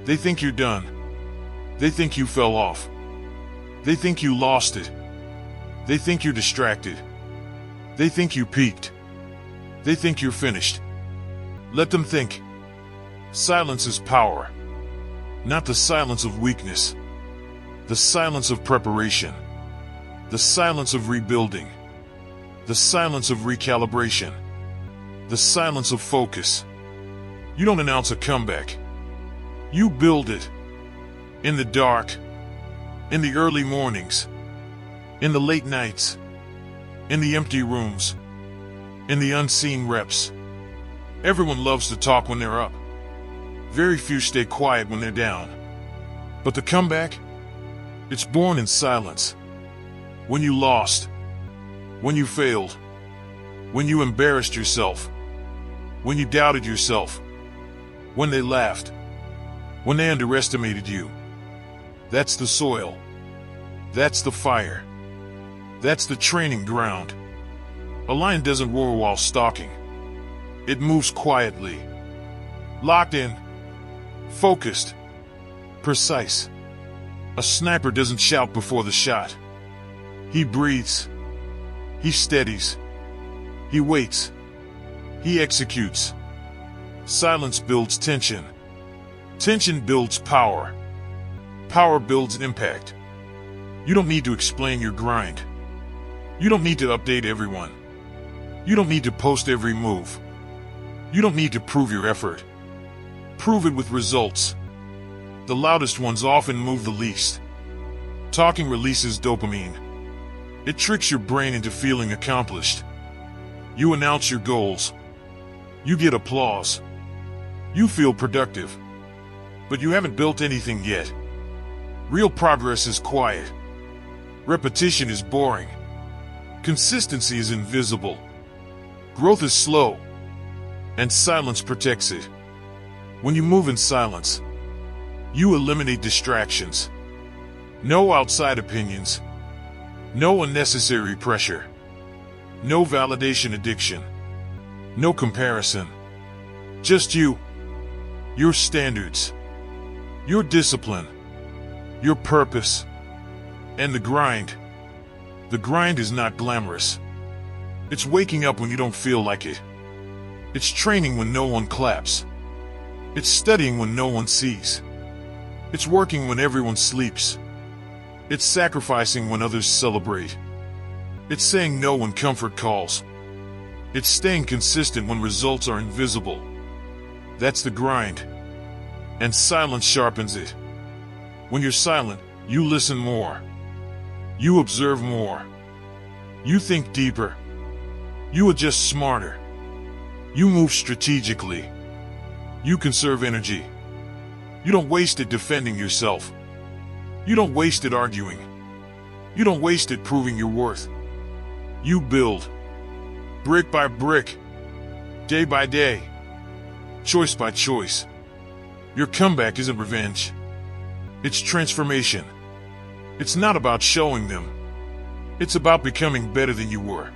They think you're done. They think you fell off. They think you lost it. They think you're distracted. They think you peaked. They think you're finished. Let them think. Silence is power. Not the silence of weakness. The silence of preparation. The silence of rebuilding. The silence of recalibration. The silence of focus. You don't announce a comeback. You build it. In the dark. In the early mornings. In the late nights. In the empty rooms. In the unseen reps. Everyone loves to talk when they're up. Very few stay quiet when they're down. But the comeback? It's born in silence. When you lost. When you failed. When you embarrassed yourself. When you doubted yourself. When they laughed. When they underestimated you. That's the soil. That's the fire. That's the training ground. A lion doesn't roar while stalking. It moves quietly. Locked in. Focused. Precise. A sniper doesn't shout before the shot. He breathes. He steadies. He waits. He executes. Silence builds tension. Tension builds power. Power builds impact. You don't need to explain your grind. You don't need to update everyone. You don't need to post every move. You don't need to prove your effort. Prove it with results. The loudest ones often move the least. Talking releases dopamine. It tricks your brain into feeling accomplished. You announce your goals. You get applause. You feel productive. But you haven't built anything yet. Real progress is quiet. Repetition is boring. Consistency is invisible. Growth is slow. And silence protects it. When you move in silence, you eliminate distractions. No outside opinions. No unnecessary pressure. No validation addiction. No comparison. Just you. Your standards. Your discipline. Your purpose. And the grind. The grind is not glamorous. It's waking up when you don't feel like it. It's training when no one claps. It's studying when no one sees. It's working when everyone sleeps. It's sacrificing when others celebrate. It's saying no when comfort calls. It's staying consistent when results are invisible. That's the grind. And silence sharpens it. When you're silent, you listen more. You observe more. You think deeper. You adjust smarter. You move strategically. You conserve energy. You don't waste it defending yourself. You don't waste it arguing. You don't waste it proving your worth. You build. Brick by brick. Day by day. Choice by choice. Your comeback isn't revenge. It's transformation. It's not about showing them. It's about becoming better than you were.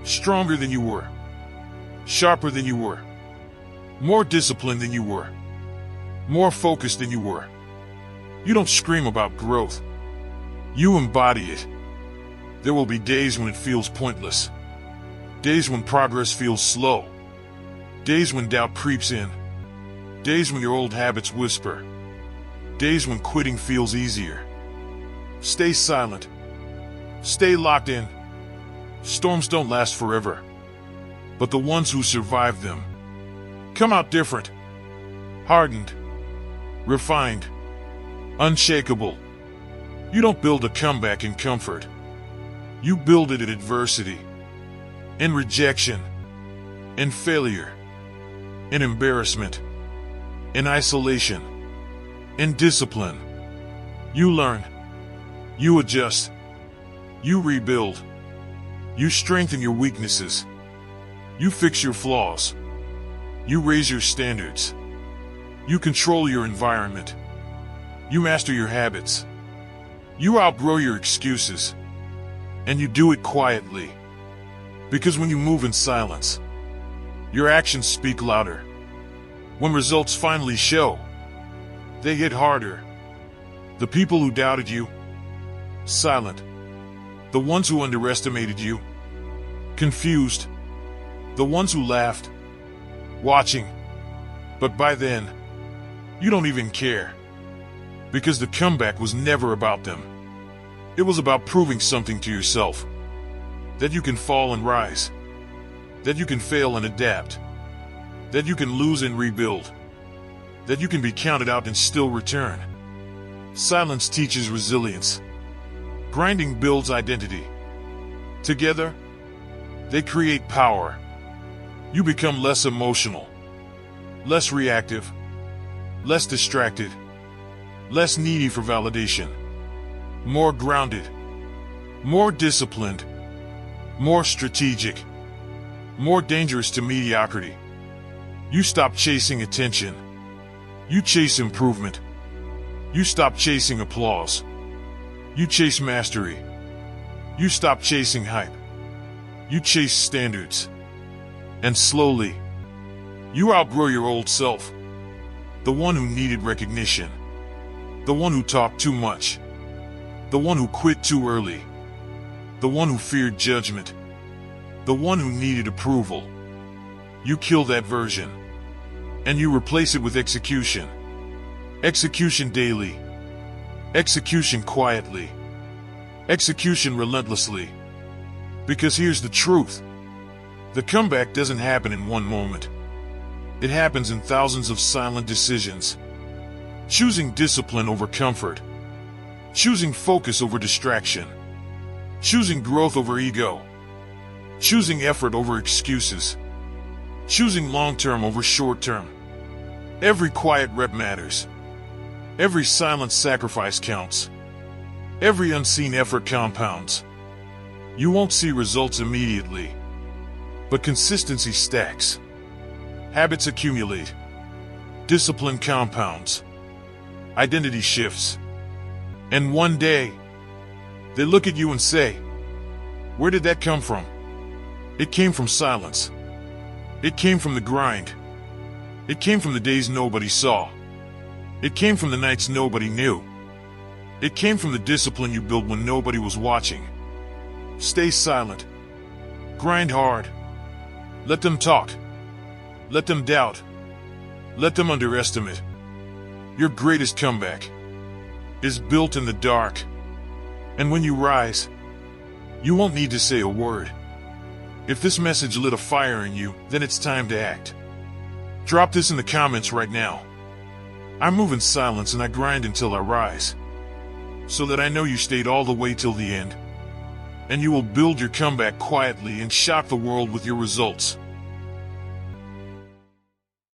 Stronger than you were. Sharper than you were. More disciplined than you were. More focused than you were. You don't scream about growth. You embody it. There will be days when it feels pointless. Days when progress feels slow. Days when doubt creeps in. Days when your old habits whisper. Days when quitting feels easier. Stay silent. Stay locked in. Storms don't last forever. But the ones who survive them come out different. Hardened. Refined. Unshakable. You don't build a comeback in comfort. You build it in adversity. In rejection. In failure. In embarrassment. In isolation. In discipline. You learn. You adjust. You rebuild. You strengthen your weaknesses. You fix your flaws. You raise your standards. You control your environment. You master your habits. You outgrow your excuses. And you do it quietly. Because when you move in silence, your actions speak louder. When results finally show, They hit harder. The people who doubted you, silent. The ones who underestimated you, confused. The ones who laughed, watching. But by then, you don't even care. Because the comeback was never about them. It was about proving something to yourself. That you can fall and rise. That you can fail and adapt. That you can lose and rebuild. That you can be counted out and still return. Silence teaches resilience. Grinding builds identity. Together, they create power. You become less emotional, less reactive, less distracted, less needy for validation, more grounded, more disciplined, more strategic, more dangerous to mediocrity. You stop chasing attention. You chase improvement. You stop chasing applause. You chase mastery. You stop chasing hype. You chase standards. And slowly, you outgrow your old self. The one who needed recognition. The one who talked too much. The one who quit too early. The one who feared judgment. The one who needed approval. You kill that version. And you replace it with execution. Execution daily. Execution quietly. Execution relentlessly. Because here's the truth. The comeback doesn't happen in one moment. It happens in thousands of silent decisions. Choosing discipline over comfort. Choosing focus over distraction. Choosing growth over ego. Choosing effort over excuses. Choosing long-term over short-term. Every quiet rep matters. Every silent sacrifice counts. Every unseen effort compounds. You won't see results immediately, but consistency stacks. Habits accumulate. Discipline compounds. Identity shifts. And one day, they look at you and say, "Where did that come from?" It came from silence. It came from the grind. It came from the days nobody saw. It came from the nights nobody knew. It came from the discipline you built when nobody was watching. Stay silent. Grind hard. Let them talk. Let them doubt. Let them underestimate. Your greatest comeback is built in the dark. And when you rise, you won't need to say a word. If this message lit a fire in you, then it's time to act. Drop this in the comments right now. I move in silence and I grind until I rise. So that I know you stayed all the way till the end. And you will build your comeback quietly and shock the world with your results.